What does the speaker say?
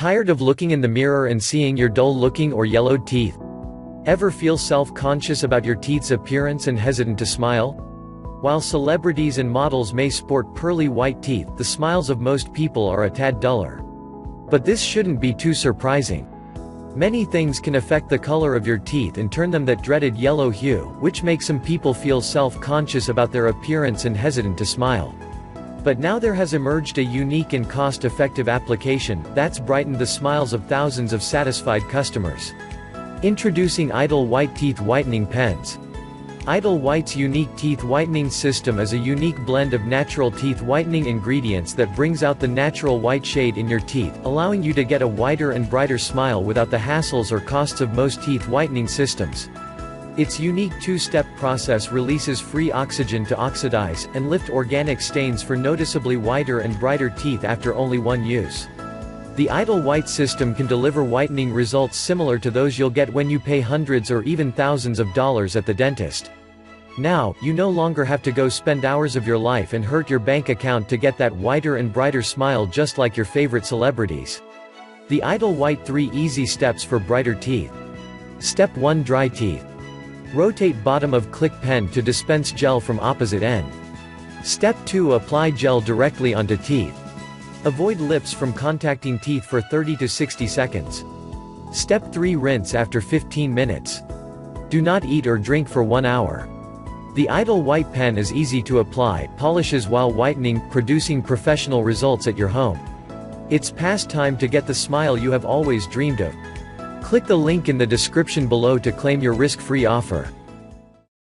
Tired of looking in the mirror and seeing your dull-looking or yellowed teeth? Ever feel self-conscious about your teeth's appearance and hesitant to smile? While celebrities and models may sport pearly white teeth, the smiles of most people are a tad duller. But this shouldn't be too surprising. Many things can affect the color of your teeth and turn them that dreaded yellow hue, which makes some people feel self-conscious about their appearance and hesitant to smile. But now there has emerged a unique and cost-effective application that's brightened the smiles of thousands of satisfied customers. Introducing Idle White Teeth Whitening Pens. Idle White's unique teeth whitening system is a unique blend of natural teeth whitening ingredients that brings out the natural white shade in your teeth, allowing you to get a whiter and brighter smile without the hassles or costs of most teeth whitening systems. Its unique two-step process releases free oxygen to oxidize and lift organic stains for noticeably whiter and brighter teeth after only one use. The Idle White system can deliver whitening results similar to those you'll get when you pay hundreds or even thousands of dollars at the dentist. Now, you no longer have to go spend hours of your life and hurt your bank account to get that whiter and brighter smile just like your favorite celebrities. The Idle White 3 Easy Steps for Brighter Teeth. Step 1. Dry teeth. Rotate bottom of click pen to dispense gel from opposite end. Step 2. Apply gel directly onto teeth. Avoid lips from contacting teeth for 30 to 60 seconds. Step 3. Rinse after 15 minutes. Do not eat or drink for 1 hour. The Idle White pen is easy to apply, polishes while whitening, producing professional results at your home. It's past time to get the smile you have always dreamed of. Click the link in the description below to claim your risk-free offer.